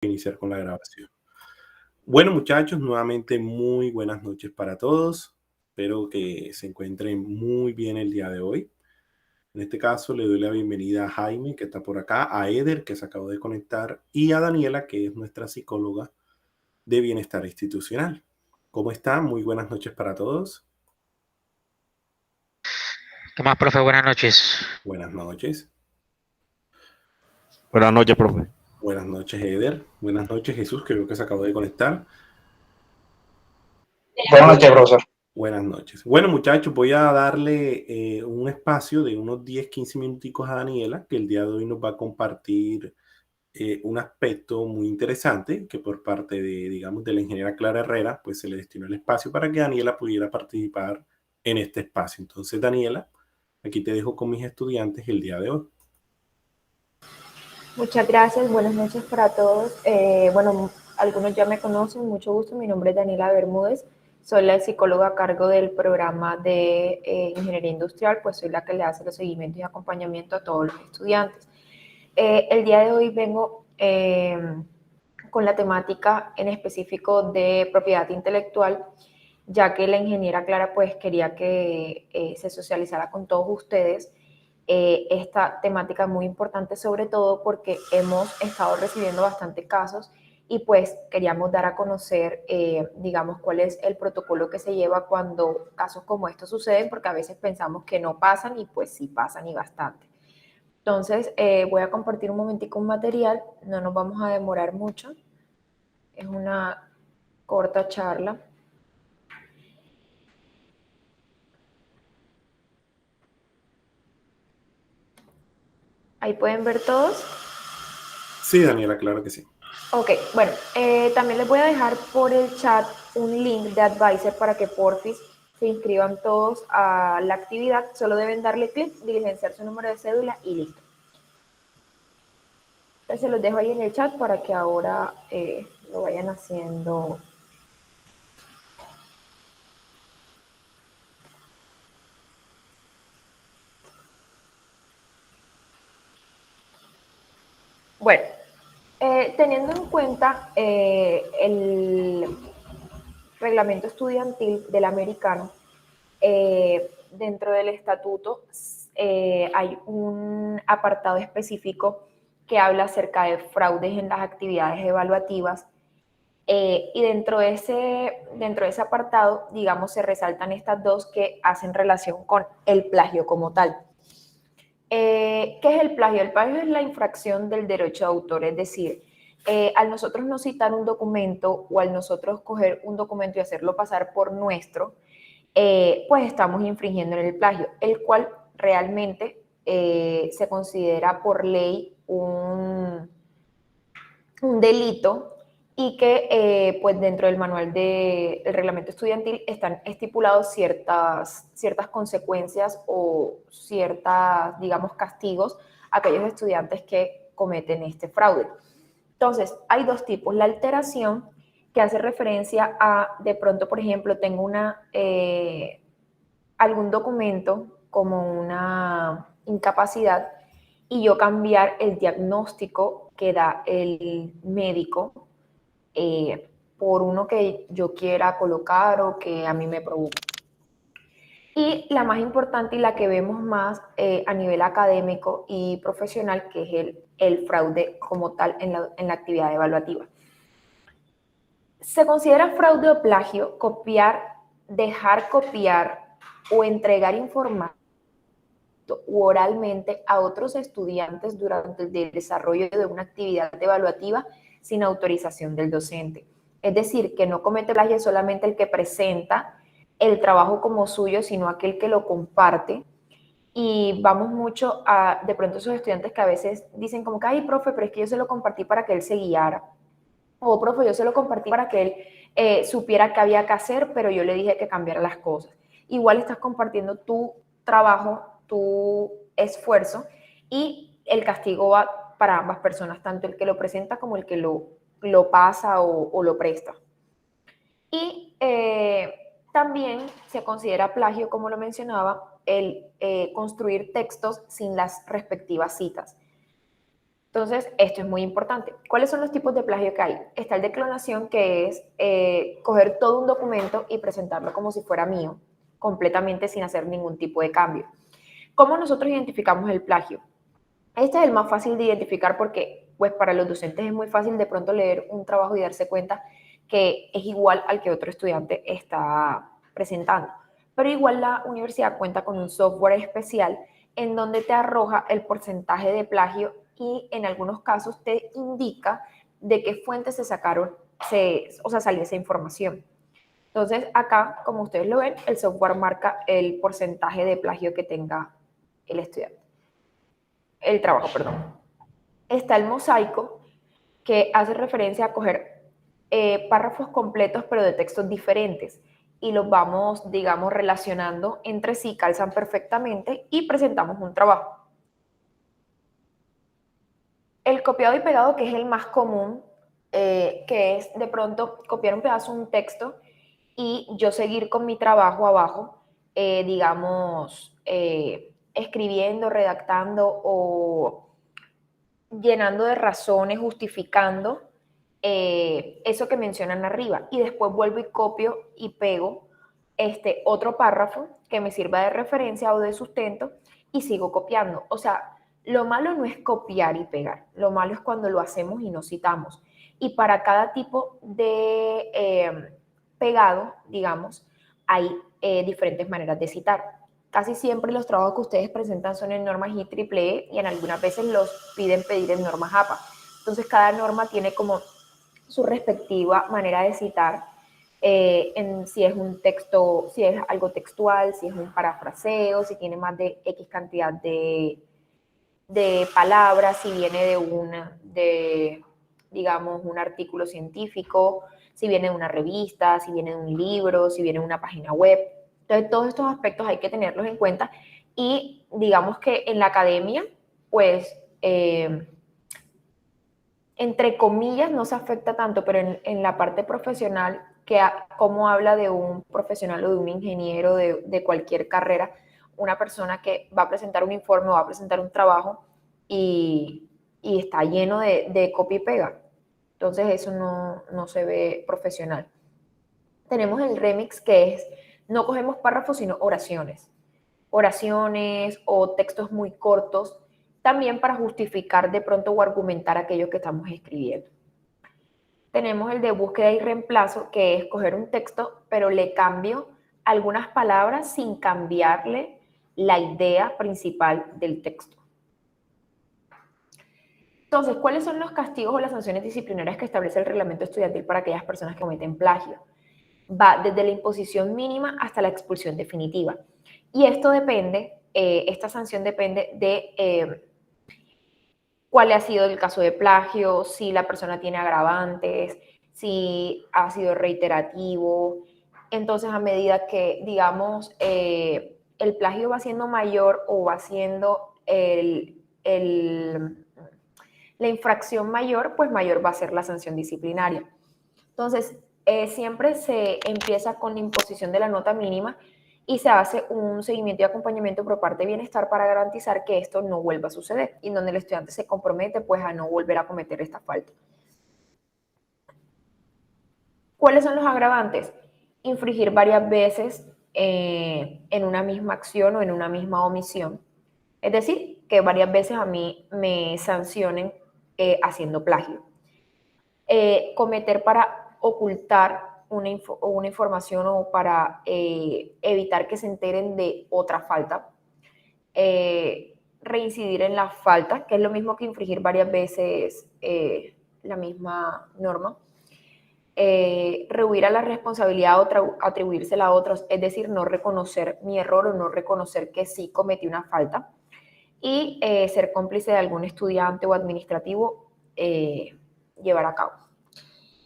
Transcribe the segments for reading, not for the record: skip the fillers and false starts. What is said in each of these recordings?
Iniciar con la grabación. Bueno, muchachos, nuevamente muy buenas noches para todos. Espero que se encuentren muy bien el día de hoy. En este caso, le doy la bienvenida a Jaime, que está por acá, a Eder, que se acabó de conectar, y a Daniela, que es nuestra psicóloga de bienestar institucional. ¿Cómo están? Muy buenas noches para todos. ¿Qué más, profe? Buenas noches. Buenas noches. Buenas noches, profe. Buenas noches, Eder. Buenas noches, Jesús, que creo que se acabó de conectar. Buenas noches, profesor. Buenas noches. Bueno, muchachos, voy a darle un espacio de unos 10-15 minuticos a Daniela, que el día de hoy nos va a compartir un aspecto muy interesante que por parte de, digamos, de la ingeniera Clara Herrera, pues se le destinó el espacio para que Daniela pudiera participar en este espacio. Entonces, Daniela, aquí te dejo con mis estudiantes el día de hoy. Muchas gracias, buenas noches para todos. Bueno, algunos ya me conocen, mucho gusto. Mi nombre es Daniela Bermúdez, soy la psicóloga a cargo del programa de Ingeniería Industrial, pues soy la que le hace los seguimientos y acompañamiento a todos los estudiantes. El día de hoy vengo con la temática en específico de propiedad intelectual, ya que la ingeniera Clara pues quería que se socializara con todos ustedes esta temática muy importante, sobre todo porque hemos estado recibiendo bastantes casos y pues queríamos dar a conocer, digamos, cuál es el protocolo que se lleva cuando casos como estos suceden, porque a veces pensamos que no pasan y pues sí pasan y bastante. Entonces, voy a compartir un momentico un material, no nos vamos a demorar mucho, es una corta charla. Ahí pueden ver todos. Sí, Daniela, claro que sí. Ok, bueno, también les voy a dejar por el chat un link de Advisor para que porfis se inscriban todos a la actividad. Solo deben darle clic, diligenciar su número de cédula y listo. Entonces se los dejo ahí en el chat para que ahora lo vayan haciendo. Bueno, teniendo en cuenta el reglamento estudiantil del americano, dentro del estatuto hay un apartado específico que habla acerca de fraudes en las actividades evaluativas y dentro de ese apartado, digamos, se resaltan estas dos que hacen relación con el plagio como tal. ¿Qué es el plagio? El plagio es la infracción del derecho de autor, es decir, al nosotros no citar un documento o al nosotros coger un documento y hacerlo pasar por nuestro, pues estamos infringiendo en el plagio, el cual realmente se considera por ley un delito y que pues dentro del manual del reglamento estudiantil están estipulados ciertas consecuencias o ciertas, digamos, castigos a aquellos estudiantes que cometen este fraude. Entonces, hay dos tipos. La alteración, que hace referencia a, de pronto, por ejemplo, tengo algún documento como una incapacidad y yo cambiar el diagnóstico que da el médico por uno que yo quiera colocar o que a mí me provoque. Y la más importante y la que vemos más a nivel académico y profesional, que es el fraude como tal en la actividad evaluativa. Se considera fraude o plagio copiar, dejar copiar o entregar información u oralmente a otros estudiantes durante el desarrollo de una actividad evaluativa sin autorización del docente. Es decir, que no comete plagio solamente el que presenta el trabajo como suyo, sino aquel que lo comparte. Y vamos mucho a, de pronto, esos estudiantes que a veces dicen como que, ay, profe, pero es que yo se lo compartí para que él se guiara. O, profe, yo se lo compartí para que él supiera qué había que hacer, pero yo le dije que cambiara las cosas. Igual estás compartiendo tu trabajo, tu esfuerzo, y el castigo va para ambas personas, tanto el que lo presenta como el que lo pasa o lo presta. Y también se considera plagio, como lo mencionaba, el construir textos sin las respectivas citas. Entonces, esto es muy importante. ¿Cuáles son los tipos de plagio que hay? Está el de clonación, que es coger todo un documento y presentarlo como si fuera mío, completamente sin hacer ningún tipo de cambio. ¿Cómo nosotros identificamos el plagio? Este es el más fácil de identificar porque, pues, para los docentes es muy fácil de pronto leer un trabajo y darse cuenta que es igual al que otro estudiante está presentando. Pero igual la universidad cuenta con un software especial en donde te arroja el porcentaje de plagio y en algunos casos te indica de qué fuentes se sacaron, salió esa información. Entonces, acá, como ustedes lo ven, el software marca el porcentaje de plagio que tenga el estudiante. El trabajo, perdón. Está el mosaico, que hace referencia a coger párrafos completos, pero de textos diferentes, y los vamos, digamos, relacionando entre sí, calzan perfectamente y presentamos un trabajo. El copiado y pegado, que es el más común, que es de pronto copiar un pedazo de un texto y yo seguir con mi trabajo abajo, digamos, escribiendo, redactando o llenando de razones, justificando eso que mencionan arriba. Y después vuelvo y copio y pego otro párrafo que me sirva de referencia o de sustento y sigo copiando. O sea, lo malo no es copiar y pegar, lo malo es cuando lo hacemos y no citamos. Y para cada tipo de pegado, digamos, hay diferentes maneras de citar. Casi siempre los trabajos que ustedes presentan son en normas IEEE y en algunas veces los pedir en normas APA. Entonces cada norma tiene como su respectiva manera de citar, en si es un texto, si es algo textual, si es un parafraseo, si tiene más de X cantidad de palabras, si viene de digamos, un artículo científico, si viene de una revista, si viene de un libro, si viene de una página web. Entonces, todos estos aspectos hay que tenerlos en cuenta y digamos que en la academia, pues, entre comillas, no se afecta tanto, pero en la parte profesional, cómo habla de un profesional o de un ingeniero de cualquier carrera, una persona que va a presentar un informe o va a presentar un trabajo y está lleno de copia y pega. Entonces eso no se ve profesional. Tenemos el remix, que es, no cogemos párrafos, sino oraciones. Oraciones o textos muy cortos, también para justificar de pronto o argumentar aquello que estamos escribiendo. Tenemos el de búsqueda y reemplazo, que es coger un texto, pero le cambio algunas palabras sin cambiarle la idea principal del texto. Entonces, ¿cuáles son los castigos o las sanciones disciplinarias que establece el reglamento estudiantil para aquellas personas que cometen plagio? Va desde la imposición mínima hasta la expulsión definitiva. Y esto depende, esta sanción depende de cuál ha sido el caso de plagio, si la persona tiene agravantes, si ha sido reiterativo. Entonces, a medida que, digamos, el plagio va siendo mayor o va siendo la infracción mayor, pues mayor va a ser la sanción disciplinaria. Entonces, siempre se empieza con la imposición de la nota mínima y se hace un seguimiento y acompañamiento por parte de bienestar para garantizar que esto no vuelva a suceder y donde el estudiante se compromete pues a no volver a cometer esta falta. ¿Cuáles son los agravantes? Infringir varias veces en una misma acción o en una misma omisión. Es decir, que varias veces a mí me sancionen haciendo plagio. Cometer para ocultar una información o para evitar que se enteren de otra falta. Reincidir en la falta, que es lo mismo que infringir varias veces la misma norma. Rehuir a la responsabilidad o atribuírsela a otros, es decir, no reconocer mi error o no reconocer que sí cometí una falta. Y ser cómplice de algún estudiante o administrativo llevar a cabo.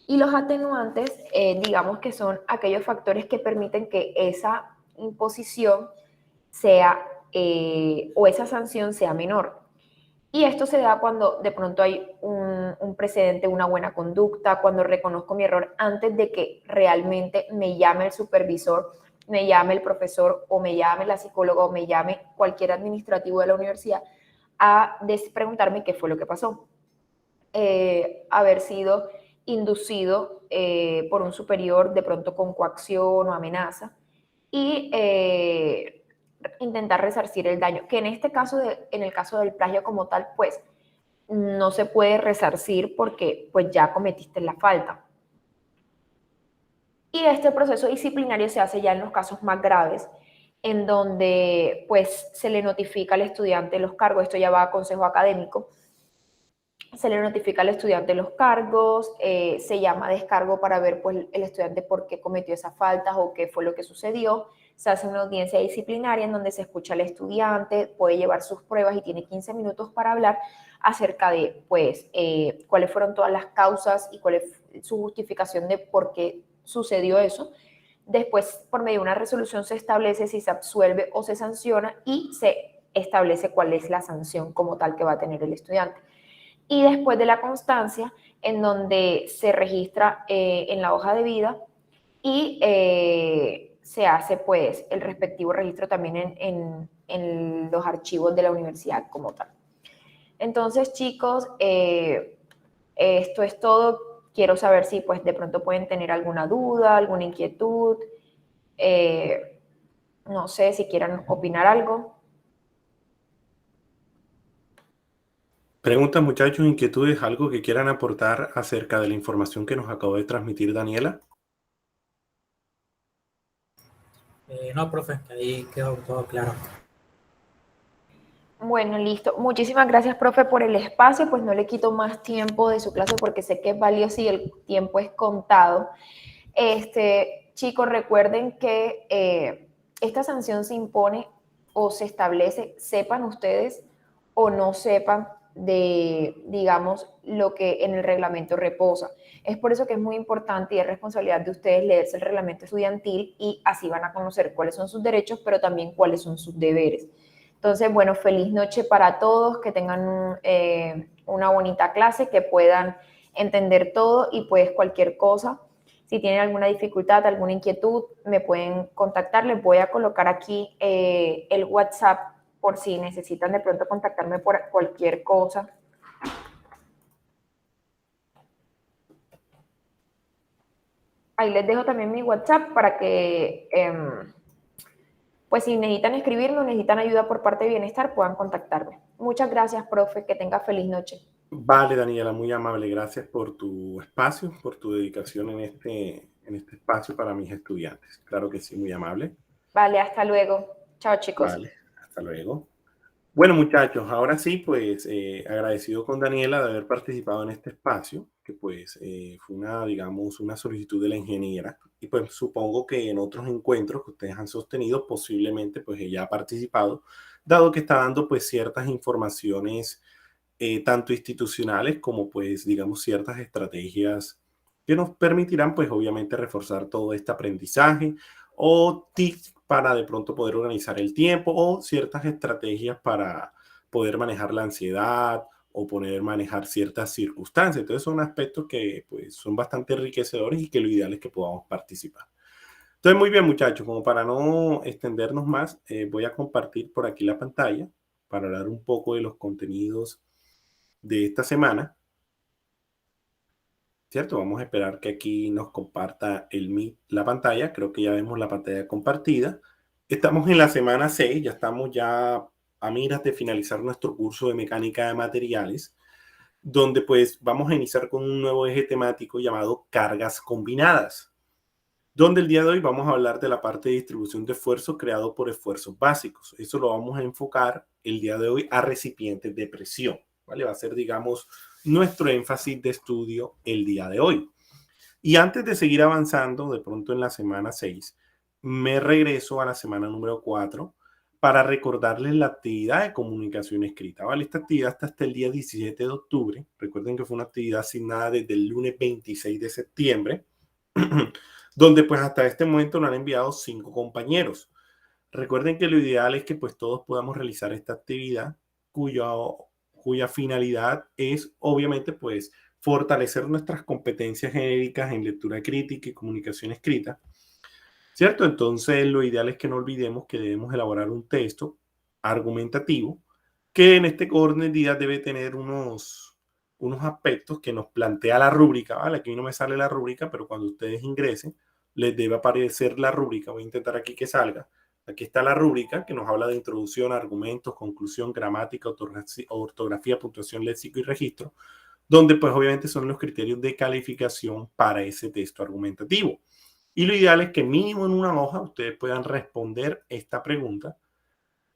Y los atenuantes, digamos que son aquellos factores que permiten que esa imposición sea o esa sanción sea menor. Y esto se da cuando de pronto hay un precedente, una buena conducta, cuando reconozco mi error antes de que realmente me llame el supervisor, me llame el profesor o me llame la psicóloga o me llame cualquier administrativo de la universidad a preguntarme qué fue lo que pasó. haber sido inducido por un superior, de pronto con coacción o amenaza, y intentar resarcir el daño, que en este caso, en el caso del plagio como tal, pues no se puede resarcir porque pues ya cometiste la falta. Y este proceso disciplinario se hace ya en los casos más graves, en donde pues se le notifica al estudiante los cargos, esto ya va a consejo académico, se le notifica al estudiante los cargos, se llama descargo para ver pues el estudiante por qué cometió esas faltas o qué fue lo que sucedió, se hace una audiencia disciplinaria en donde se escucha al estudiante, puede llevar sus pruebas y tiene 15 minutos para hablar acerca de pues cuáles fueron todas las causas y cuál es su justificación de por qué sucedió eso. Después, por medio de una resolución se establece si se absuelve o se sanciona y se establece cuál es la sanción como tal que va a tener el estudiante. Y después de la constancia, en donde se registra en la hoja de vida y se hace pues el respectivo registro también en los archivos de la universidad como tal. Entonces, chicos, esto es todo. Quiero saber si pues de pronto pueden tener alguna duda, alguna inquietud. No sé si quieran opinar algo. Preguntas, muchachos, inquietudes, algo que quieran aportar acerca de la información que nos acabó de transmitir Daniela. No, profe, ahí quedó todo claro. Bueno, listo. Muchísimas gracias, profe, por el espacio. Pues no le quito más tiempo de su clase porque sé que es valioso y el tiempo es contado. Chicos, recuerden que esta sanción se impone o se establece, sepan ustedes o no sepan de, digamos, lo que en el reglamento reposa. Es por eso que es muy importante y es responsabilidad de ustedes leerse el reglamento estudiantil y así van a conocer cuáles son sus derechos, pero también cuáles son sus deberes. Entonces, bueno, feliz noche para todos, que tengan una bonita clase, que puedan entender todo y pues cualquier cosa, si tienen alguna dificultad, alguna inquietud, me pueden contactar. Les voy a colocar aquí el WhatsApp por si necesitan de pronto contactarme por cualquier cosa. Ahí les dejo también mi WhatsApp para que, pues si necesitan escribirme o necesitan ayuda por parte de Bienestar, puedan contactarme. Muchas gracias, profe. Que tenga feliz noche. Vale, Daniela, muy amable. Gracias por tu espacio, por tu dedicación en este espacio para mis estudiantes. Claro que sí, muy amable. Vale, hasta luego. Chao, chicos. Vale, hasta luego. Bueno, muchachos, ahora sí, pues agradecido con Daniela de haber participado en este espacio, que pues fue una, digamos, una solicitud de la ingeniera. Y pues supongo que en otros encuentros que ustedes han sostenido, posiblemente pues ella ha participado, dado que está dando pues ciertas informaciones tanto institucionales como pues digamos ciertas estrategias que nos permitirán pues obviamente reforzar todo este aprendizaje o tips para de pronto poder organizar el tiempo o ciertas estrategias para poder manejar la ansiedad o poder manejar ciertas circunstancias. Entonces son aspectos que pues son bastante enriquecedores y que lo ideal es que podamos participar. Entonces muy bien muchachos, como para no extendernos más, voy a compartir por aquí la pantalla para hablar un poco de los contenidos de esta semana, ¿cierto? Vamos a esperar que aquí nos comparta el Meet la pantalla. Creo que ya vemos la pantalla compartida. Estamos en la semana 6, ya estamos ya a miras de finalizar nuestro curso de mecánica de materiales, donde pues vamos a iniciar con un nuevo eje temático llamado cargas combinadas, donde el día de hoy vamos a hablar de la parte de distribución de esfuerzo creado por esfuerzos básicos. Eso lo vamos a enfocar el día de hoy a recipientes de presión, ¿vale? Va a ser, digamos, nuestro énfasis de estudio el día de hoy. Y antes de seguir avanzando, de pronto en la semana 6, me regreso a la semana número 4 para recordarles la actividad de comunicación escrita, ¿vale? Esta actividad está hasta el día 17 de octubre. Recuerden que fue una actividad asignada desde el lunes 26 de septiembre, donde pues hasta este momento nos han enviado 5 compañeros. Recuerden que lo ideal es que pues todos podamos realizar esta actividad cuya finalidad es obviamente pues fortalecer nuestras competencias genéricas en lectura crítica y comunicación escrita, ¿cierto? Entonces lo ideal es que no olvidemos que debemos elaborar un texto argumentativo que en este orden del día debe tener unos unos aspectos que nos plantea la rúbrica, ¿vale? Aquí no me sale la rúbrica, pero cuando ustedes ingresen, les debe aparecer la rúbrica. Voy a intentar aquí que salga. Aquí está la rúbrica que nos habla de introducción, argumentos, conclusión, gramática, ortografía, puntuación, léxico y registro, donde pues obviamente son los criterios de calificación para ese texto argumentativo. Y lo ideal es que mínimo en una hoja ustedes puedan responder esta pregunta,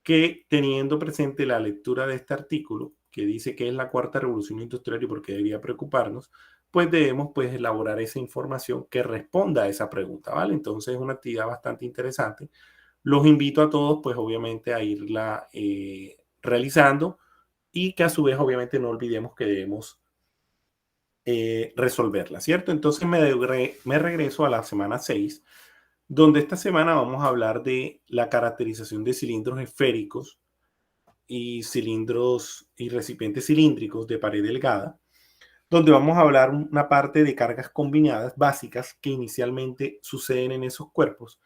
que teniendo presente la lectura de este artículo, que dice que es la cuarta revolución industrial y por qué debería preocuparnos, pues debemos pues elaborar esa información que responda a esa pregunta, ¿vale? Entonces es una actividad bastante interesante. Los invito a todos pues obviamente a irla realizando y que a su vez obviamente no olvidemos que debemos resolverla, ¿cierto? Entonces me regreso a la semana 6, donde esta semana vamos a hablar de la caracterización de cilindros esféricos y cilindros y recipientes cilíndricos de pared delgada, donde vamos a hablar una parte de cargas combinadas básicas que inicialmente suceden en esos cuerpos,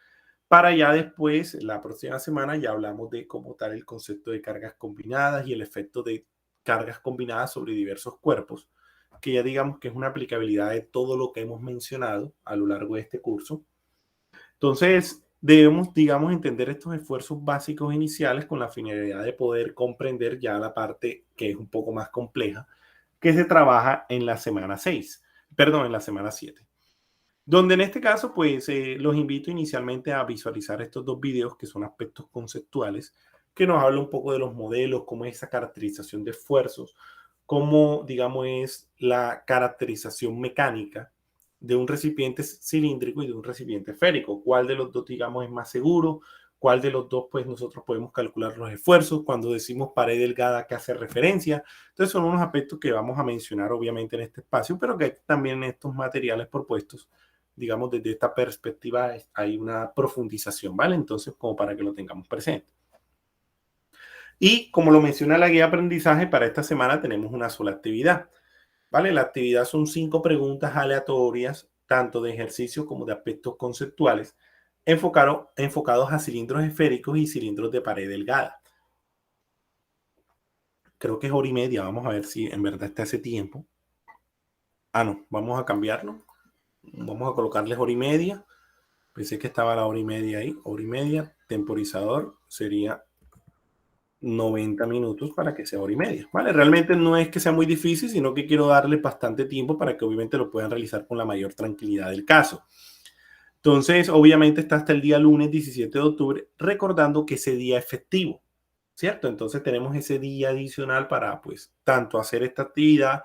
para ya después, la próxima semana, ya hablamos de cómo tal el concepto de cargas combinadas y el efecto de cargas combinadas sobre diversos cuerpos, que ya digamos que es una aplicabilidad de todo lo que hemos mencionado a lo largo de este curso. Entonces, debemos, digamos, entender estos esfuerzos básicos iniciales con la finalidad de poder comprender ya la parte que es un poco más compleja, que se trabaja en la semana 6, perdón, en la semana 7. Donde en este caso, pues, los invito inicialmente a visualizar estos dos videos que son aspectos conceptuales, que nos hablan un poco de los modelos, cómo es esa caracterización de esfuerzos, cómo, digamos, es la caracterización mecánica de un recipiente cilíndrico y de un recipiente esférico. ¿Cuál de los dos, digamos, es más seguro? ¿Cuál de los dos, pues, nosotros podemos calcular los esfuerzos? Cuando decimos pared delgada, ¿qué hace referencia? Entonces, son unos aspectos que vamos a mencionar, obviamente, en este espacio, pero que también en estos materiales propuestos, digamos, desde esta perspectiva, hay una profundización, ¿vale? Entonces, como para que lo tengamos presente. Y como lo menciona la guía de aprendizaje, para esta semana tenemos una sola actividad, ¿vale? La actividad son 5 preguntas aleatorias, tanto de ejercicios como de aspectos conceptuales, enfocados a cilindros esféricos y cilindros de pared delgada. Creo que es hora y media, vamos a ver si en verdad está ese tiempo. Ah, no, vamos a cambiarlo. Vamos a colocarles hora y media. Pensé que estaba la hora y media ahí. Hora y media, temporizador sería 90 minutos para que sea hora y media, ¿vale? Realmente no es que sea muy difícil, sino que quiero darle bastante tiempo para que obviamente lo puedan realizar con la mayor tranquilidad del caso. Entonces, obviamente está hasta el día lunes 17 de octubre, recordando que ese día es festivo, ¿cierto? Entonces tenemos ese día adicional para, pues, tanto hacer esta actividad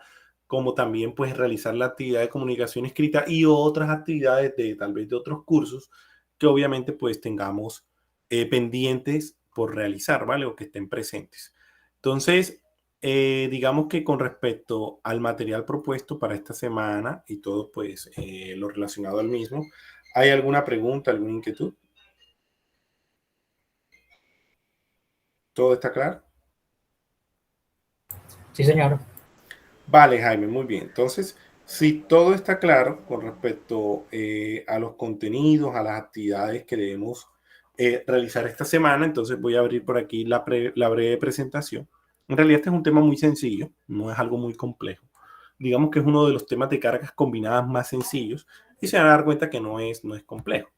como también, pues, realizar la actividad de comunicación escrita y otras actividades de tal vez de otros cursos que obviamente, pues, tengamos pendientes por realizar, ¿vale? O que estén presentes. Entonces, digamos que con respecto al material propuesto para esta semana y todo, pues, lo relacionado al mismo, ¿hay alguna pregunta, alguna inquietud? ¿Todo está claro? Sí, señor. Vale, Jaime, muy bien. Entonces, si todo está claro con respecto a los contenidos, a las actividades que debemos realizar esta semana, entonces voy a abrir por aquí la breve presentación. En realidad este es un tema muy sencillo, no es algo muy complejo. Digamos que es uno de los temas de cargas combinadas más sencillos y se van a dar cuenta que no es complejo.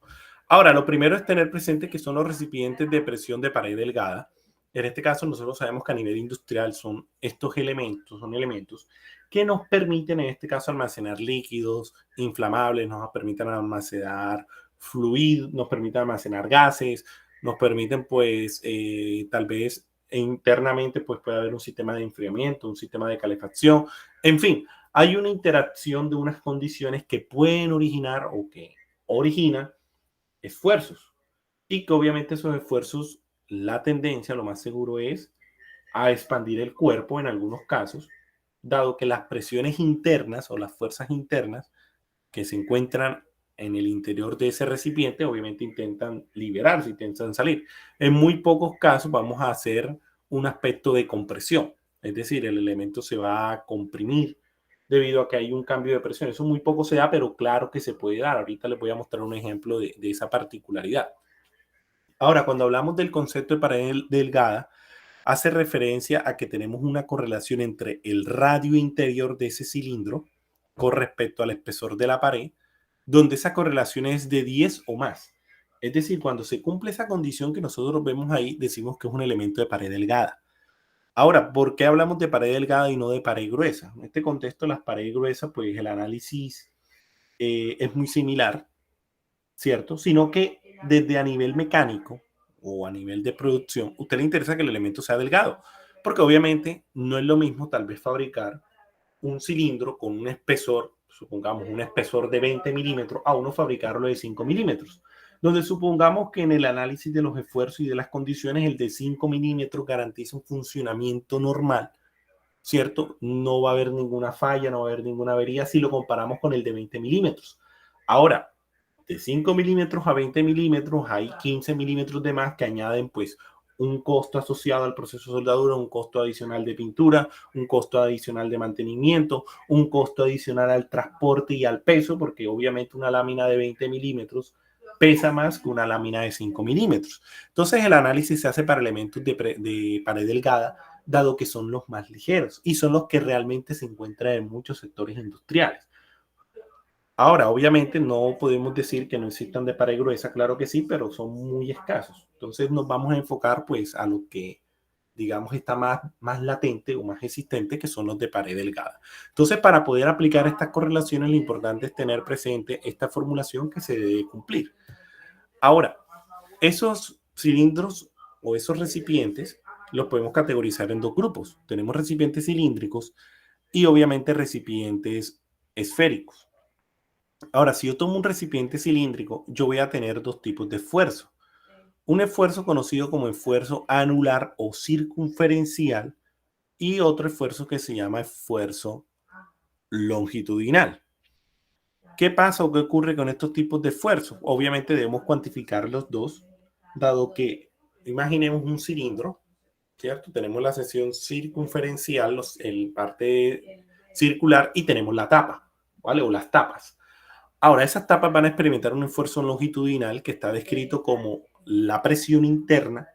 Ahora, lo primero es tener presente que son los recipientes de presión de pared delgada. En este caso, nosotros sabemos que a nivel industrial son estos elementos, son elementos que nos permiten, en este caso, almacenar líquidos inflamables, nos permiten almacenar fluidos, nos permiten almacenar gases, nos permiten, pues, tal vez internamente, pues, puede haber un sistema de enfriamiento, un sistema de calefacción, en fin, hay una interacción de unas condiciones que pueden originar o que originan esfuerzos y que obviamente esos esfuerzos, la tendencia, lo más seguro es a expandir el cuerpo en algunos casos, dado que las presiones internas o las fuerzas internas que se encuentran en el interior de ese recipiente, obviamente intentan liberarse, intentan salir. En muy pocos casos vamos a hacer un aspecto de compresión, es decir, el elemento se va a comprimir debido a que hay un cambio de presión. Eso muy poco se da, pero claro que se puede dar. Ahorita les voy a mostrar un ejemplo de esa particularidad. Ahora, cuando hablamos del concepto de pared delgada, hace referencia a que tenemos una correlación entre el radio interior de ese cilindro con respecto al espesor de la pared, donde esa correlación es de 10 o más. Es decir, cuando se cumple esa condición que nosotros vemos ahí, decimos que es un elemento de pared delgada. Ahora, ¿por qué hablamos de pared delgada y no de pared gruesa? En este contexto, las paredes gruesas, pues el análisis es muy similar, ¿cierto? Sino que desde a nivel mecánico o a nivel de producción, a usted le interesa que el elemento sea delgado, porque obviamente no es lo mismo tal vez fabricar un cilindro con un espesor, supongamos un espesor de 20 milímetros, a uno fabricarlo de 5 milímetros, donde supongamos que en el análisis de los esfuerzos y de las condiciones el de 5 milímetros garantiza un funcionamiento normal, ¿cierto? No va a haber ninguna falla, no va a haber ninguna avería si lo comparamos con el de 20 milímetros. Ahora, de 5 milímetros a 20 milímetros hay 15 milímetros de más que añaden pues un costo asociado al proceso de soldadura, un costo adicional de pintura, un costo adicional de mantenimiento, un costo adicional al transporte y al peso, porque obviamente una lámina de 20 milímetros pesa más que una lámina de 5 milímetros. Entonces el análisis se hace para elementos de pared delgada, dado que son los más ligeros y son los que realmente se encuentran en muchos sectores industriales. Ahora, obviamente no podemos decir que no existan de pared gruesa, claro que sí, pero son muy escasos. Entonces nos vamos a enfocar pues a lo que digamos está más latente o más existente, que son los de pared delgada. Entonces, para poder aplicar estas correlaciones, lo importante es tener presente esta formulación que se debe cumplir. Ahora, esos cilindros o esos recipientes los podemos categorizar en dos grupos. Tenemos recipientes cilíndricos y obviamente recipientes esféricos. Ahora, si yo tomo un recipiente cilíndrico, yo voy a tener dos tipos de esfuerzo. Un esfuerzo conocido como esfuerzo anular o circunferencial y otro esfuerzo que se llama esfuerzo longitudinal. ¿Qué pasa o qué ocurre con estos tipos de esfuerzos? Obviamente debemos cuantificar los dos, dado que imaginemos un cilindro, ¿cierto? Tenemos la sección circunferencial, el parte circular y tenemos la tapa, ¿vale? O las tapas. Ahora, esas tapas van a experimentar un esfuerzo longitudinal que está descrito como la presión interna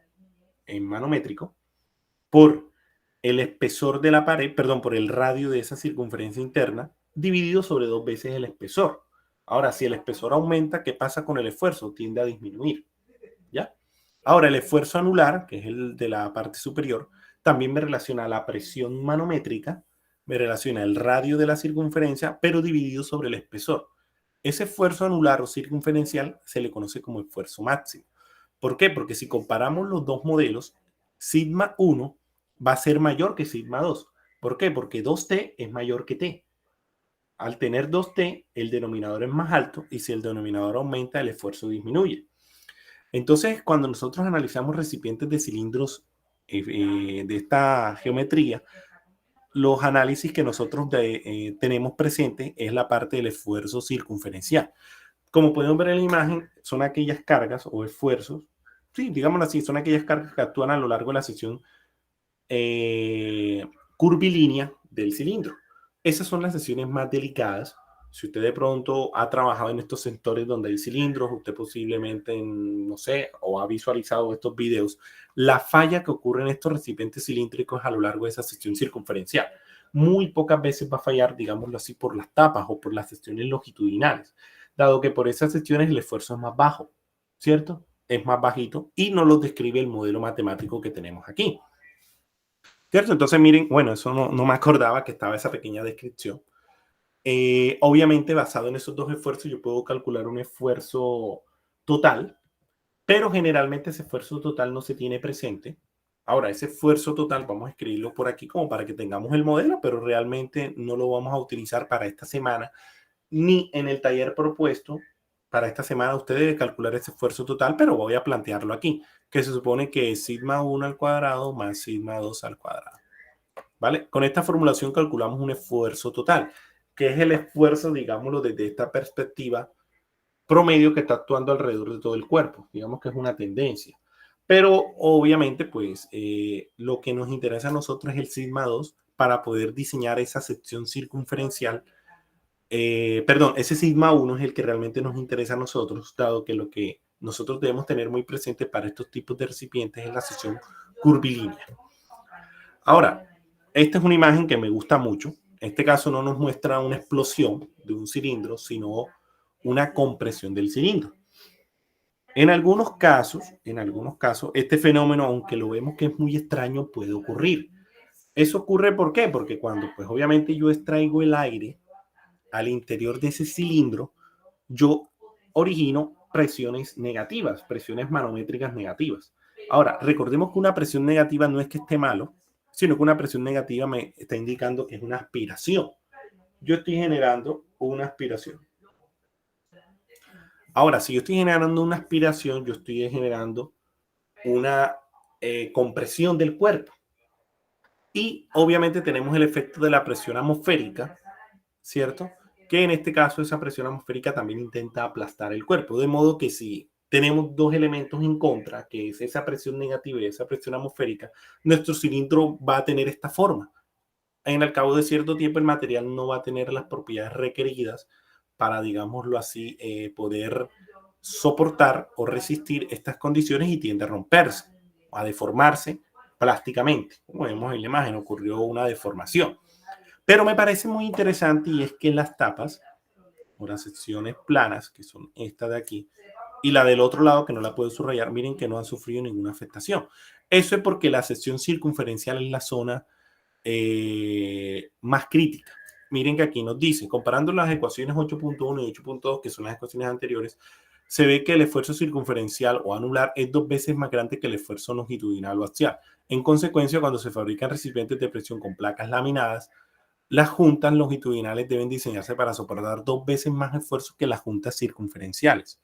en manométrico por el espesor de la pared, perdón, por el radio de esa circunferencia interna, dividido sobre 2 veces el espesor. Ahora, si el espesor aumenta, ¿qué pasa con el esfuerzo? Tiende a disminuir, ¿ya? Ahora, el esfuerzo anular, que es el de la parte superior, también me relaciona a la presión manométrica, me relaciona el radio de la circunferencia, pero dividido sobre el espesor. Ese esfuerzo anular o circunferencial se le conoce como esfuerzo máximo. ¿Por qué? Porque si comparamos los dos modelos, sigma 1 va a ser mayor que sigma 2. ¿Por qué? Porque 2t es mayor que t. Al tener 2t, el denominador es más alto y si el denominador aumenta, el esfuerzo disminuye. Entonces, cuando nosotros analizamos recipientes de cilindros de esta geometría, los análisis que nosotros tenemos presente es la parte del esfuerzo circunferencial. Como podemos ver en la imagen, son aquellas cargas o esfuerzos, sí, digámoslo así, son aquellas cargas que actúan a lo largo de la sección curvilínea del cilindro. Esas son las secciones más delicadas. Si usted de pronto ha trabajado en estos sectores donde hay cilindros, usted posiblemente, no sé, o ha visualizado estos videos, la falla que ocurre en estos recipientes cilíndricos a lo largo de esa sección circunferencial. Muy pocas veces va a fallar, digámoslo así, por las tapas o por las secciones longitudinales, dado que por esas secciones el esfuerzo es más bajo, ¿cierto? Es más bajito y no lo describe el modelo matemático que tenemos aquí. ¿Cierto? Entonces, miren, bueno, eso no me acordaba que estaba esa pequeña descripción. Obviamente, basado en esos dos esfuerzos, yo puedo calcular un esfuerzo total, pero generalmente ese esfuerzo total no se tiene presente. Ahora, ese esfuerzo total, vamos a escribirlo por aquí como para que tengamos el modelo, pero realmente no lo vamos a utilizar para esta semana, ni en el taller propuesto. Para esta semana usted debe calcular ese esfuerzo total, pero voy a plantearlo aquí, que se supone que es sigma 1 al cuadrado más sigma 2 al cuadrado. ¿Vale? Con esta formulación calculamos un esfuerzo total, que es el esfuerzo, digámoslo, desde esta perspectiva promedio que está actuando alrededor de todo el cuerpo. Digamos que es una tendencia. Pero obviamente, pues, lo que nos interesa a nosotros es el sigma 2 para poder diseñar esa sección circunferencial. Ese sigma 1 es el que realmente nos interesa a nosotros, dado que lo que nosotros debemos tener muy presente para estos tipos de recipientes es la sección curvilínea. Ahora, esta es una imagen que me gusta mucho. En este caso no nos muestra una explosión de un cilindro, sino una compresión del cilindro. En algunos casos, este fenómeno, aunque lo vemos que es muy extraño, puede ocurrir. ¿Eso ocurre por qué? Porque cuando, pues obviamente yo extraigo el aire al interior de ese cilindro, yo origino presiones negativas, presiones manométricas negativas. Ahora, recordemos que una presión negativa no es que esté malo, sino que una presión negativa me está indicando que es una aspiración. Yo estoy generando una aspiración. Ahora, si yo estoy generando una aspiración, yo estoy generando una compresión del cuerpo. Y obviamente tenemos el efecto de la presión atmosférica, ¿cierto? Que en este caso esa presión atmosférica también intenta aplastar el cuerpo. De modo que si tenemos dos elementos en contra, que es esa presión negativa y esa presión atmosférica, nuestro cilindro va a tener esta forma. En el cabo de cierto tiempo el material no va a tener las propiedades requeridas para, digámoslo así, poder soportar o resistir estas condiciones y tiende a romperse, a deformarse plásticamente. Como vemos en la imagen, ocurrió una deformación. Pero me parece muy interesante y es que las tapas o las secciones planas, que son esta de aquí, y la del otro lado que no la puedo subrayar, miren que no han sufrido ninguna afectación. Eso es porque la sección circunferencial es la zona más crítica. Miren que aquí nos dice, comparando las ecuaciones 8.1 y 8.2, que son las ecuaciones anteriores, se ve que el esfuerzo circunferencial o anular es 2 veces más grande que el esfuerzo longitudinal o axial. En consecuencia, cuando se fabrican recipientes de presión con placas laminadas, las juntas longitudinales deben diseñarse para soportar 2 veces más esfuerzo que las juntas circunferenciales.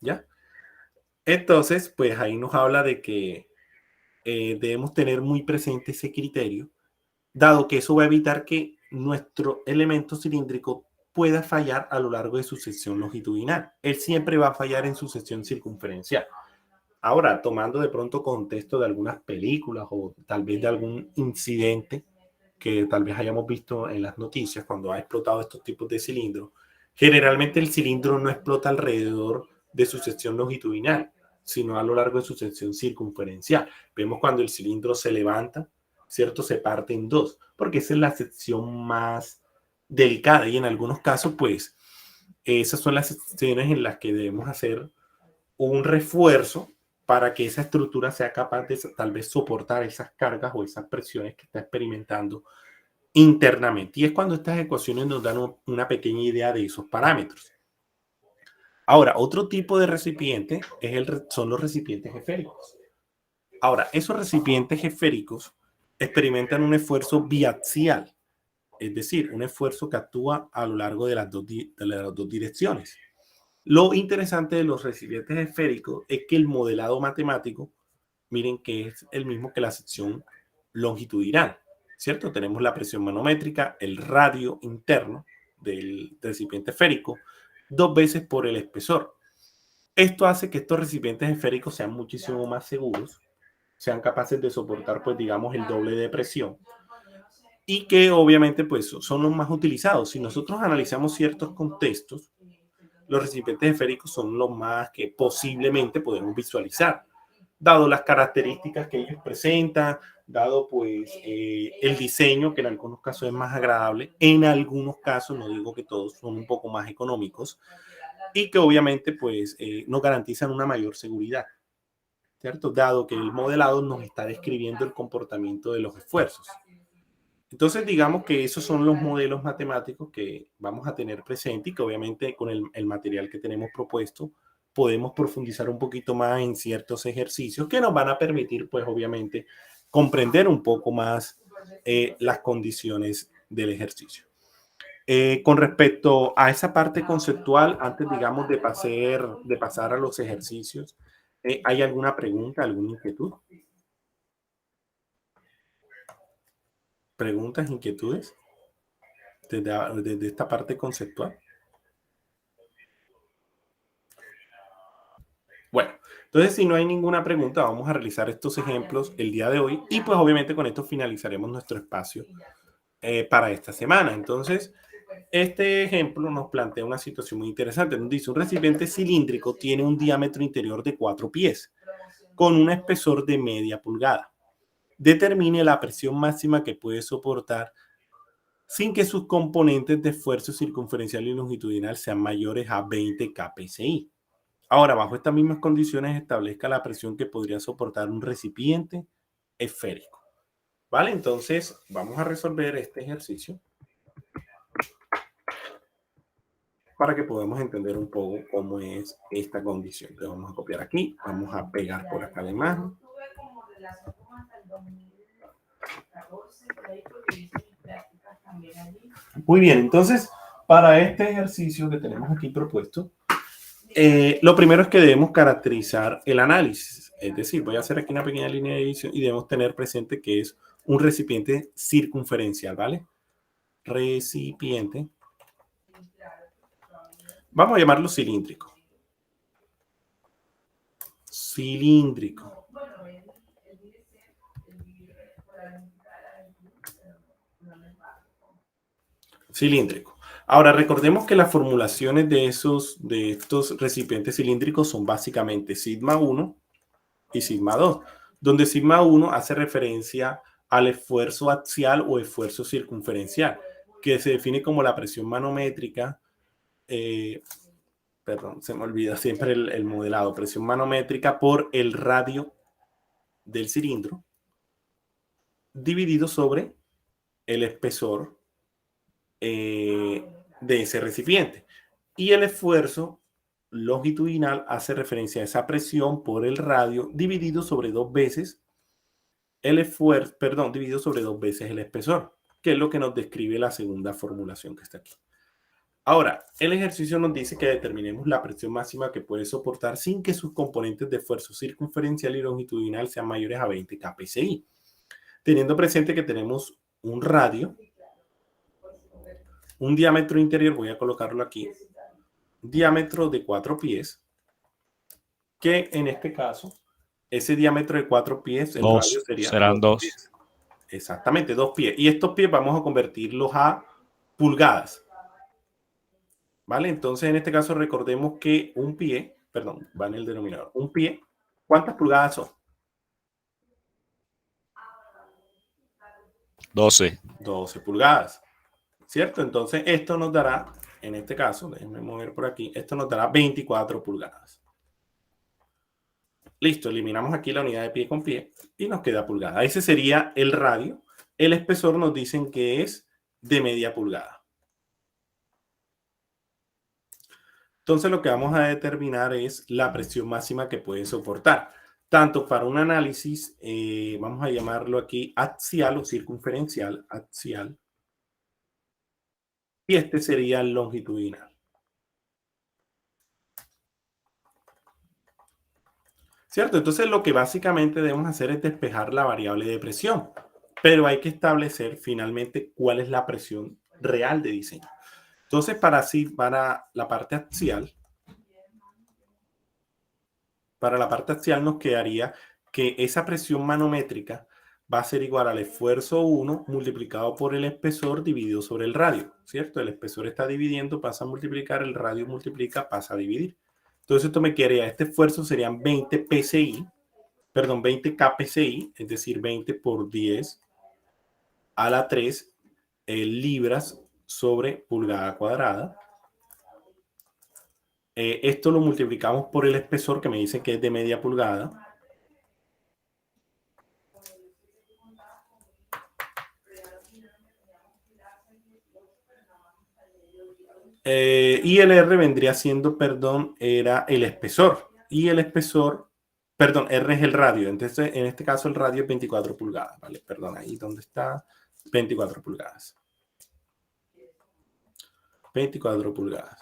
¿Ya? Entonces, pues ahí nos habla de que debemos tener muy presente ese criterio, dado que eso va a evitar que nuestro elemento cilíndrico pueda fallar a lo largo de su sección longitudinal. Él siempre va a fallar en su sección circunferencial. Ahora, tomando de pronto contexto de algunas películas o tal vez de algún incidente que tal vez hayamos visto en las noticias cuando ha explotado estos tipos de cilindros, generalmente el cilindro no explota alrededor de su sección longitudinal, sino a lo largo de su sección circunferencial. Vemos cuando el cilindro se levanta, ¿cierto? Se parte en dos, porque esa es la sección más delicada y en algunos casos, pues, esas son las secciones en las que debemos hacer un refuerzo para que esa estructura sea capaz de tal vez soportar esas cargas o esas presiones que está experimentando internamente. Y es cuando estas ecuaciones nos dan una pequeña idea de esos parámetros. Ahora, otro tipo de recipiente son los recipientes esféricos. Ahora, esos recipientes esféricos experimentan un esfuerzo biaxial, es decir, un esfuerzo que actúa a lo largo de las dos direcciones. Lo interesante de los recipientes esféricos es que el modelado matemático, miren que es el mismo que la sección longitudinal, ¿cierto? Tenemos la presión manométrica, el radio interno del recipiente esférico, 2 veces por el espesor. Esto hace que estos recipientes esféricos sean muchísimo más seguros, sean capaces de soportar, pues digamos, el doble de presión y que obviamente pues son los más utilizados. Si nosotros analizamos ciertos contextos, los recipientes esféricos son los más que posiblemente podemos visualizar, dado las características que ellos presentan, dado pues el diseño, que en algunos casos es más agradable, en algunos casos, no digo que todos, son un poco más económicos, y que obviamente pues nos garantizan una mayor seguridad, ¿cierto? Dado que el modelado nos está describiendo el comportamiento de los esfuerzos. Entonces, digamos que esos son los modelos matemáticos que vamos a tener presente y que obviamente con el material que tenemos propuesto podemos profundizar un poquito más en ciertos ejercicios que nos van a permitir, pues obviamente, comprender un poco más las condiciones del ejercicio. Con respecto a esa parte conceptual, antes, digamos, de pasar a los ejercicios, ¿hay alguna pregunta, alguna inquietud? ¿Preguntas, inquietudes desde esta parte conceptual? Bueno, entonces si no hay ninguna pregunta, vamos a realizar estos ejemplos el día de hoy y pues obviamente con esto finalizaremos nuestro espacio para esta semana. Entonces, este ejemplo nos plantea una situación muy interesante. Nos dice, un recipiente cilíndrico tiene un diámetro interior de 4 pies con un espesor de media pulgada. determine la presión máxima que puede soportar sin que sus componentes de esfuerzo circunferencial y longitudinal sean mayores a 20 kPSI. Ahora, bajo estas mismas condiciones, establezca la presión que podría soportar un recipiente esférico. ¿Vale? Entonces, vamos a resolver este ejercicio para que podamos entender un poco cómo es esta condición. Entonces, vamos a copiar aquí, vamos a pegar por acá la imagen. Muy bien, entonces, para este ejercicio que tenemos aquí propuesto, lo primero es que debemos caracterizar el análisis. Es decir, voy a hacer aquí una pequeña línea de edición y debemos tener presente que es un recipiente circunferencial, ¿vale? Recipiente. Vamos a llamarlo cilíndrico. Cilíndrico. Cilíndrico. Ahora, recordemos que las formulaciones de estos recipientes cilíndricos son básicamente sigma 1 y sigma 2, donde sigma 1 hace referencia al esfuerzo axial o esfuerzo circunferencial, que se define como la presión manométrica, perdón, se me olvida siempre el modelado, presión manométrica por el radio del cilindro dividido sobre el espesor de ese recipiente. Y el esfuerzo longitudinal hace referencia a esa presión por el radio dividido sobre 2 veces el esfuerzo, perdón, dividido sobre 2 veces el espesor, que es lo que nos describe la segunda formulación que está aquí. Ahora, el ejercicio nos dice que determinemos la presión máxima que puede soportar sin que sus componentes de esfuerzo circunferencial y longitudinal sean mayores a 20 kPSI. Teniendo presente que tenemos un radio, un diámetro interior, voy a colocarlo aquí, diámetro de 4 pies, que en este caso, ese diámetro de 4 pies, el radio sería serán 2. Exactamente, 2 pies. Y estos pies vamos a convertirlos a pulgadas. ¿Vale? Entonces, en este caso, recordemos que un pie, perdón, va en el denominador, un pie, ¿cuántas pulgadas son? 12. 12 pulgadas, ¿cierto? Entonces, esto nos dará, en este caso, déjenme mover por aquí, esto nos dará 24 pulgadas. Listo, eliminamos aquí la unidad de pie con pie y nos queda pulgada. Ese sería el radio. El espesor nos dicen que es de media pulgada. Entonces, lo que vamos a determinar es la presión máxima que puede soportar. Tanto para un análisis, vamos a llamarlo aquí axial o circunferencial, axial. Y este sería el longitudinal. ¿Cierto? Entonces, lo que básicamente debemos hacer es despejar la variable de presión. Pero hay que establecer finalmente cuál es la presión real de diseño. Entonces, para la parte axial, nos quedaría que esa presión manométrica va a ser igual al esfuerzo 1 multiplicado por el espesor dividido sobre el radio, ¿cierto? El espesor está dividiendo, pasa a multiplicar, el radio multiplica, pasa a dividir. Entonces, esto me quedaría, este esfuerzo serían 20 PSI, perdón, 20 kPSI, es decir, 20 por 10 a la 3 libras sobre pulgada cuadrada. Esto lo multiplicamos por el espesor que me dice que es de media pulgada. Y el R vendría siendo, perdón, era el espesor. Y el espesor, perdón, R es el radio. Entonces, en este caso, el radio es 24 pulgadas. ¿Vale? Perdón, ahí donde está, 24 pulgadas. 24 pulgadas.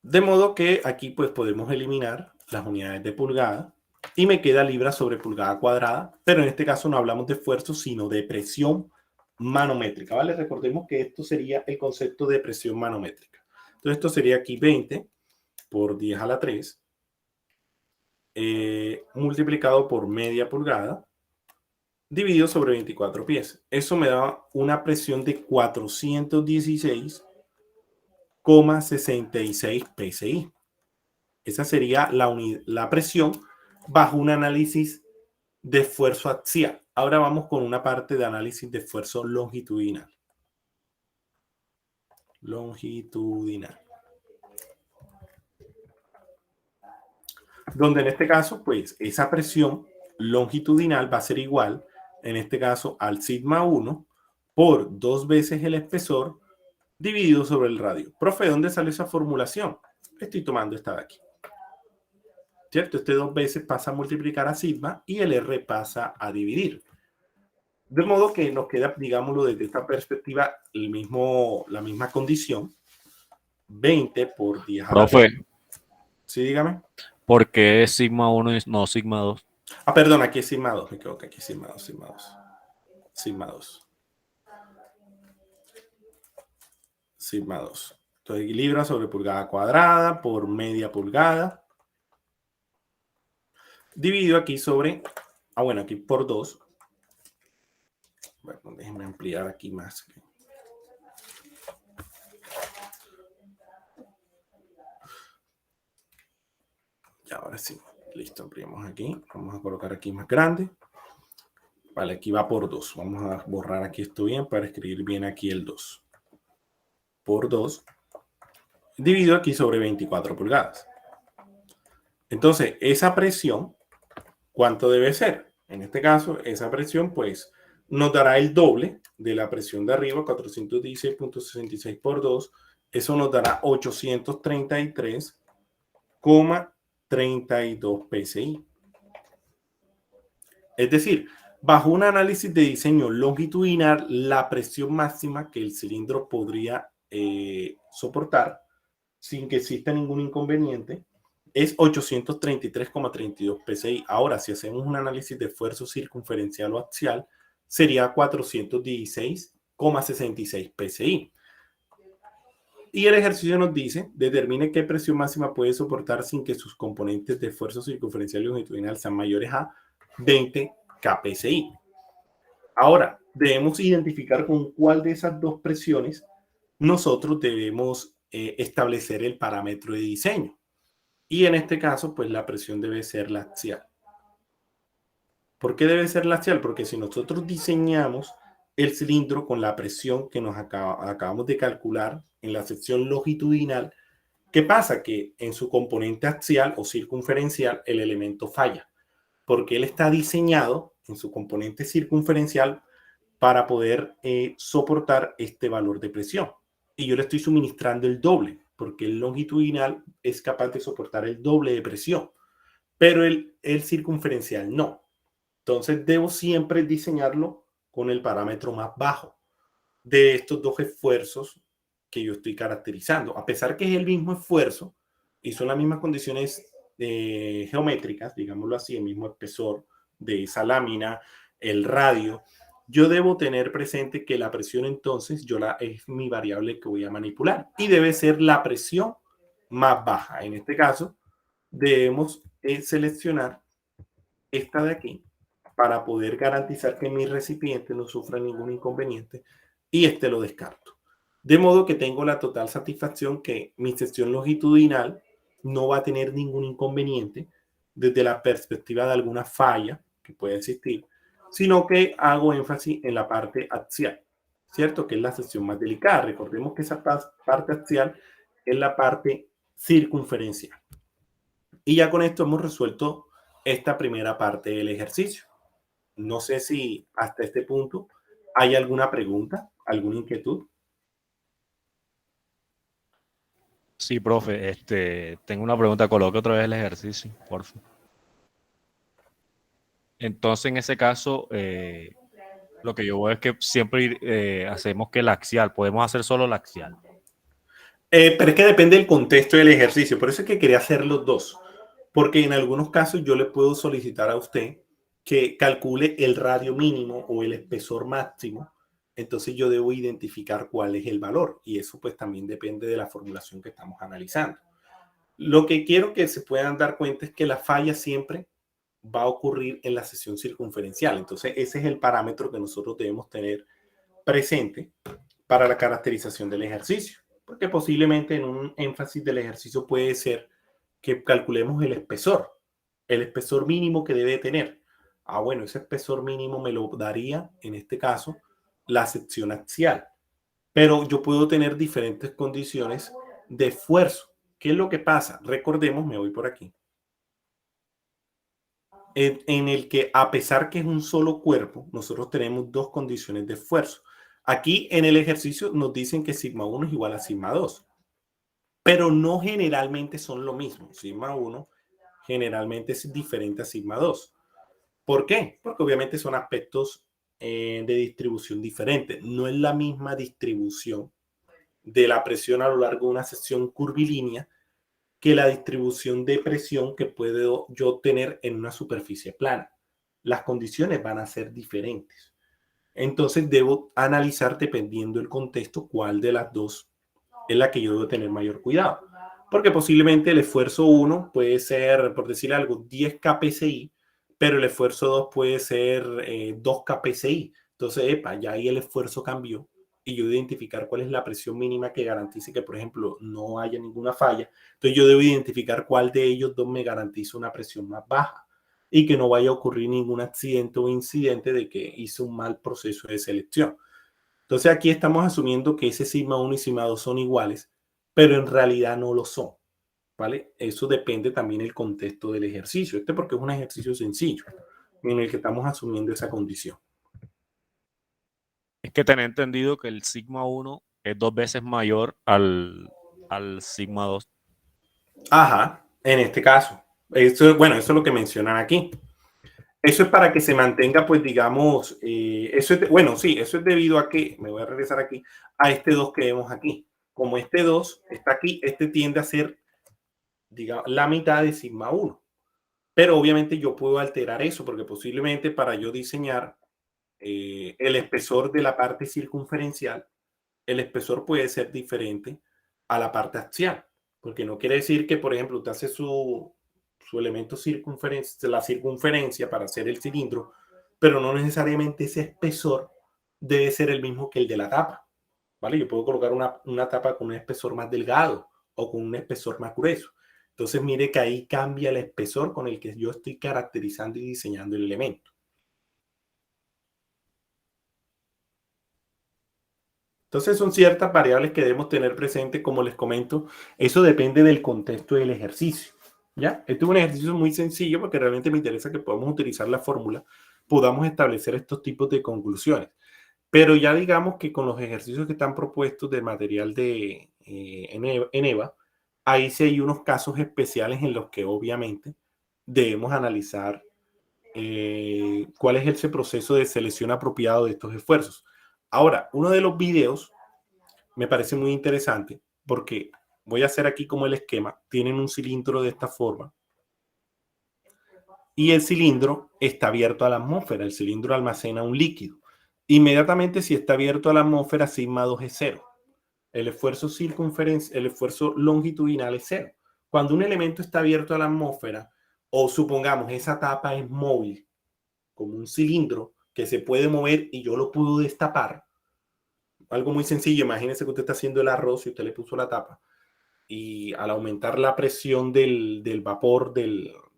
De modo que aquí pues podemos eliminar las unidades de pulgada y me queda libras sobre pulgada cuadrada, pero en este caso no hablamos de esfuerzo, sino de presión manométrica, ¿vale? Recordemos que esto sería el concepto de presión manométrica. Entonces esto sería aquí 20 por 10 a la 3 multiplicado por media pulgada dividido sobre 24 pies. Eso me da una presión de 416,66 PSI. Esa sería la presión bajo un análisis de esfuerzo axial. Ahora vamos con una parte de análisis de esfuerzo longitudinal. Longitudinal. Donde en este caso, pues, esa presión longitudinal va a ser igual, en este caso, al sigma 1 por 2 veces el espesor dividido sobre el radio. Profe, ¿de dónde sale esa formulación? Estoy tomando esta de aquí. ¿Cierto? Este 2 veces pasa a multiplicar a sigma y el R pasa a dividir. De modo que nos queda, digámoslo, desde esta perspectiva, la misma condición. 20 por 10 a la Profe, Sí, dígame. ¿por qué es sigma 1 y no sigma 2? Ah, perdón, aquí es sigma 2. Me equivoco, aquí es sigma 2, sigma 2. Sigma 2. Sigma 2. Entonces, libra sobre pulgada cuadrada por media pulgada. Dividido aquí sobre, bueno, aquí por 2. Bueno, déjenme ampliar aquí más. Y ahora sí, listo, ampliamos aquí. Vamos a colocar aquí más grande. Vale, aquí va por 2. Vamos a borrar aquí esto bien para escribir bien aquí el 2. Por 2. Dividido aquí sobre 24 pulgadas. Entonces, esa presión, ¿cuánto debe ser? En este caso, esa presión, pues, nos dará el doble de la presión de arriba, 416.66 por 2. Eso nos dará 833,32 PSI. Es decir, bajo un análisis de diseño longitudinal, la presión máxima que el cilindro podría soportar sin que exista ningún inconveniente es 833,32 PSI. Ahora, si hacemos un análisis de esfuerzo circunferencial o axial, sería 416,66 PSI. Y el ejercicio nos dice, determine qué presión máxima puede soportar sin que sus componentes de esfuerzo circunferencial y longitudinal sean mayores a 20 kPSI. Ahora, debemos identificar con cuál de esas dos presiones nosotros debemos establecer el parámetro de diseño. Y en este caso, pues la presión debe ser la axial. ¿Por qué debe ser la axial? Porque si nosotros diseñamos el cilindro con la presión que nos acabamos de calcular en la sección longitudinal, ¿qué pasa? Que en su componente axial o circunferencial el elemento falla, porque él está diseñado en su componente circunferencial para poder soportar este valor de presión. Y yo le estoy suministrando el doble, porque el longitudinal es capaz de soportar el doble de presión, pero el circunferencial no. Entonces debo siempre diseñarlo con el parámetro más bajo de estos dos esfuerzos que yo estoy caracterizando. A pesar que es el mismo esfuerzo y son las mismas condiciones geométricas, digámoslo así, el mismo espesor de esa lámina, el radio, yo debo tener presente que la presión entonces es mi variable que voy a manipular y debe ser la presión más baja. En este caso, debemos seleccionar esta de aquí para poder garantizar que mi recipiente no sufra ningún inconveniente y este lo descarto. De modo que tengo la total satisfacción que mi sección longitudinal no va a tener ningún inconveniente desde la perspectiva de alguna falla que pueda existir, sino que hago énfasis en la parte axial, ¿cierto? Que es la sección más delicada. Recordemos que esa parte axial es la parte circunferencial. Y ya con esto hemos resuelto esta primera parte del ejercicio. No sé si hasta este punto hay alguna pregunta, alguna inquietud. Sí, profe, tengo una pregunta, coloque otra vez el ejercicio, por favor. Entonces, en ese caso, lo que yo veo es que siempre hacemos que el axial, podemos hacer solo el axial. Pero es que depende del contexto del ejercicio, por eso es que quería hacer los dos, porque en algunos casos yo le puedo solicitar a usted que calcule el radio mínimo o el espesor máximo, entonces yo debo identificar cuál es el valor y eso pues también depende de la formulación que estamos analizando. Lo que quiero que se puedan dar cuenta es que la falla siempre va a ocurrir en la sección circunferencial, entonces ese es el parámetro que nosotros debemos tener presente para la caracterización del ejercicio, porque posiblemente en un énfasis del ejercicio puede ser que calculemos el espesor mínimo que debe tener. Bueno, ese espesor mínimo me lo daría, en este caso, la sección axial. Pero yo puedo tener diferentes condiciones de esfuerzo. ¿Qué es lo que pasa? Recordemos, me voy por aquí, en el que a pesar que es un solo cuerpo, nosotros tenemos dos condiciones de esfuerzo. Aquí en el ejercicio nos dicen que sigma 1 es igual a sigma 2, pero no generalmente son lo mismo. Sigma 1 generalmente es diferente a sigma 2. ¿Por qué? Porque obviamente son aspectos de distribución diferentes. No es la misma distribución de la presión a lo largo de una sección curvilínea que la distribución de presión que puedo yo tener en una superficie plana. Las condiciones van a ser diferentes. Entonces debo analizar, dependiendo del contexto, cuál de las dos es la que yo debo tener mayor cuidado. Porque posiblemente el esfuerzo 1 puede ser, por decir algo, 10 kPSI, pero el esfuerzo 2 puede ser 2 kPSI. Entonces, ya ahí el esfuerzo cambió y yo identificar cuál es la presión mínima que garantice que, por ejemplo, no haya ninguna falla. Entonces yo debo identificar cuál de ellos dos me garantiza una presión más baja y que no vaya a ocurrir ningún accidente o incidente de que hice un mal proceso de selección. Entonces aquí estamos asumiendo que ese sigma 1 y sigma 2 son iguales, pero en realidad no lo son, ¿vale? Eso depende también del contexto del ejercicio. Porque es un ejercicio sencillo en el que estamos asumiendo esa condición. Es que tenía entendido que el sigma 1 es 2 veces mayor al sigma 2. Ajá, en este caso. Eso es lo que mencionan aquí. Eso es para que se mantenga, pues digamos, eso es debido a que, me voy a regresar aquí, a este 2 que vemos aquí. Como este 2 está aquí, este tiende a ser, digamos, la mitad de sigma 1. Pero obviamente yo puedo alterar eso, porque posiblemente para yo diseñar el espesor de la parte circunferencial, el espesor puede ser diferente a la parte axial. Porque no quiere decir que, por ejemplo, usted hace su elemento circunferencia, la circunferencia para hacer el cilindro, pero no necesariamente ese espesor debe ser el mismo que el de la tapa, ¿vale? Yo puedo colocar una tapa con un espesor más delgado o con un espesor más grueso. Entonces mire que ahí cambia el espesor con el que yo estoy caracterizando y diseñando el elemento. Entonces son ciertas variables que debemos tener presente, como les comento, eso depende del contexto del ejercicio, ¿ya? Este es un ejercicio muy sencillo porque realmente me interesa que podamos utilizar la fórmula, podamos establecer estos tipos de conclusiones. Pero ya digamos que con los ejercicios que están propuestos de material de EVA, ahí sí hay unos casos especiales en los que obviamente debemos analizar cuál es ese proceso de selección apropiado de estos esfuerzos. Ahora, uno de los videos me parece muy interesante porque voy a hacer aquí como el esquema. Tienen un cilindro de esta forma y el cilindro está abierto a la atmósfera. El cilindro almacena un líquido. Inmediatamente, si está abierto a la atmósfera, sigma 2 es 0. El esfuerzo longitudinal es 0. Cuando un elemento está abierto a la atmósfera, o supongamos esa tapa es móvil, como un cilindro que se puede mover y yo lo puedo destapar, algo muy sencillo, imagínense que usted está haciendo el arroz y usted le puso la tapa y al aumentar la presión del vapor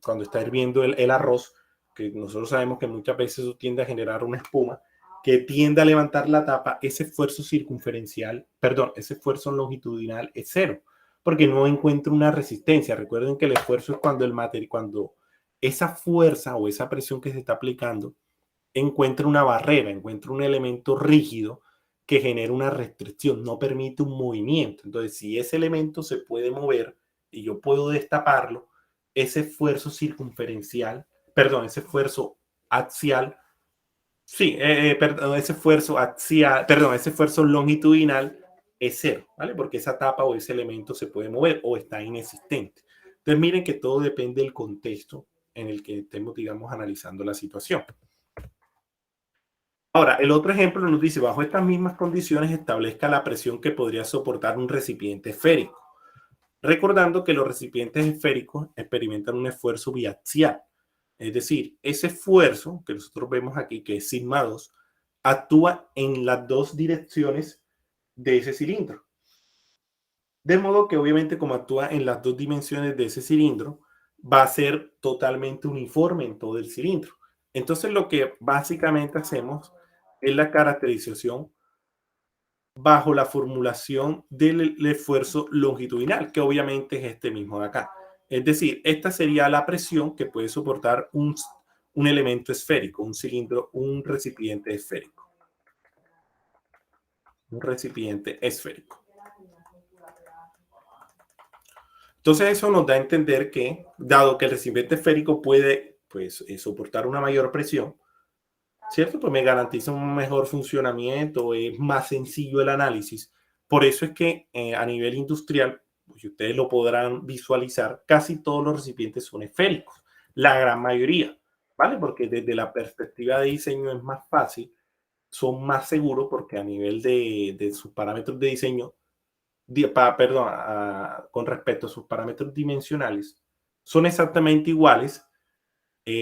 cuando está hirviendo el arroz, que nosotros sabemos que muchas veces eso tiende a generar una espuma que tiende a levantar la tapa, ese esfuerzo ese esfuerzo longitudinal es 0, porque no encuentra una resistencia. Recuerden que el esfuerzo es cuando esa fuerza o esa presión que se está aplicando encuentra una barrera, encuentra un elemento rígido que genera una restricción, no permite un movimiento. Entonces, si ese elemento se puede mover y yo puedo destaparlo, ese esfuerzo ese esfuerzo axial, ese esfuerzo longitudinal es 0, ¿vale? Porque esa tapa o ese elemento se puede mover o está inexistente. Entonces, miren que todo depende del contexto en el que estemos, digamos, analizando la situación. Ahora, el otro ejemplo nos dice, bajo estas mismas condiciones establezca la presión que podría soportar un recipiente esférico. Recordando que los recipientes esféricos experimentan un esfuerzo biaxial. Es decir, ese esfuerzo que nosotros vemos aquí, que es sigma 2, actúa en las dos direcciones de ese cilindro. De modo que obviamente como actúa en las dos dimensiones de ese cilindro, va a ser totalmente uniforme en todo el cilindro. Entonces lo que básicamente hacemos es la caracterización bajo la formulación del esfuerzo longitudinal, que obviamente es este mismo de acá. Es decir, esta sería la presión que puede soportar un elemento esférico, un cilindro, un recipiente esférico. Un recipiente esférico. Entonces eso nos da a entender que, dado que el recipiente esférico puede pues, soportar una mayor presión, ¿cierto? Pues me garantiza un mejor funcionamiento, es más sencillo el análisis. Por eso es que a nivel industrial, pues ustedes lo podrán visualizar, casi todos los recipientes son esféricos, la gran mayoría, ¿vale? Porque desde la perspectiva de diseño es más fácil, son más seguros porque a nivel de sus parámetros de diseño, con respecto a sus parámetros dimensionales, son exactamente iguales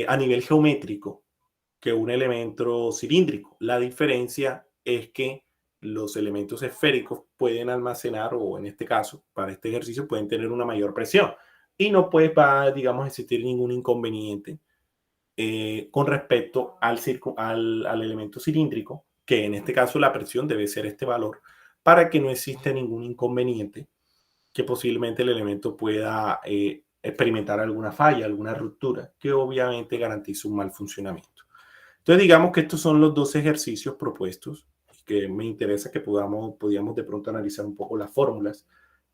a nivel geométrico que un elemento cilíndrico. La diferencia es que los elementos esféricos pueden almacenar, o en este caso, para este ejercicio, pueden tener una mayor presión. Y no puede, digamos, existir ningún inconveniente con respecto al elemento cilíndrico, que en este caso la presión debe ser este valor, para que no exista ningún inconveniente, que posiblemente el elemento pueda experimentar alguna falla, alguna ruptura, que obviamente garantiza un mal funcionamiento. Entonces, digamos que estos son los dos ejercicios propuestos, que me interesa que podamos de pronto analizar un poco las fórmulas,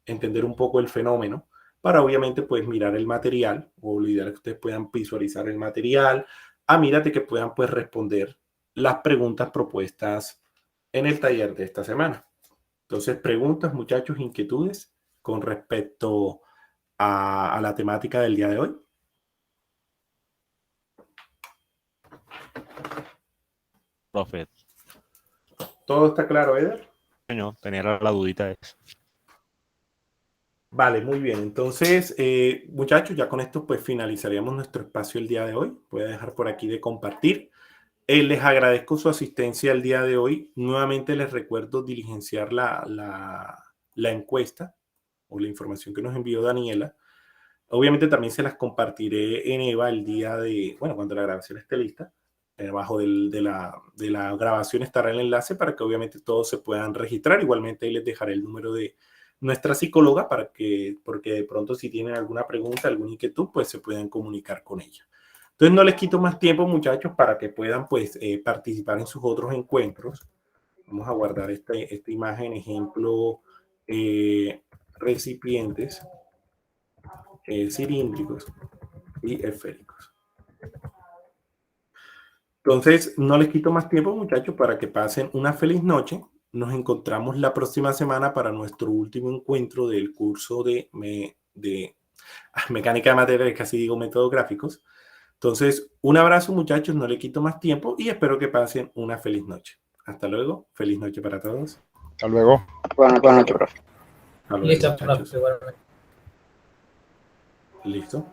entender un poco el fenómeno, para obviamente pues mirar el material, o lo ideal es que ustedes puedan visualizar el material, mírate que puedan pues responder las preguntas propuestas en el taller de esta semana. Entonces, preguntas, muchachos, inquietudes con respecto a la temática del día de hoy. Profe. ¿Todo está claro, Eder? Señor, tenía la dudita de eso. Vale, muy bien. Entonces, muchachos, ya con esto pues finalizaríamos nuestro espacio el día de hoy. Voy a dejar por aquí de compartir. Les agradezco su asistencia el día de hoy. Nuevamente les recuerdo diligenciar la encuesta o la información que nos envió Daniela. Obviamente también se las compartiré en EVA el día de, bueno, cuando la grabación esté lista. Debajo de la grabación estará el enlace para que obviamente todos se puedan registrar. Igualmente ahí les dejaré el número de nuestra psicóloga porque de pronto si tienen alguna pregunta, alguna inquietud, pues se puedan comunicar con ella. Entonces no les quito más tiempo, muchachos, para que puedan pues participar en sus otros encuentros. Vamos a guardar esta imagen, ejemplo, recipientes cilíndricos y esféricos. Entonces, no les quito más tiempo, muchachos, para que pasen una feliz noche. Nos encontramos la próxima semana para nuestro último encuentro del curso de mecánica de materiales, casi digo métodos gráficos. Entonces, un abrazo, muchachos, no les quito más tiempo y espero que pasen una feliz noche. Hasta luego, feliz noche para todos. Hasta luego. Buenas noches, profe. Hasta luego, Listo, muchachos. profe, igualmente. Listo.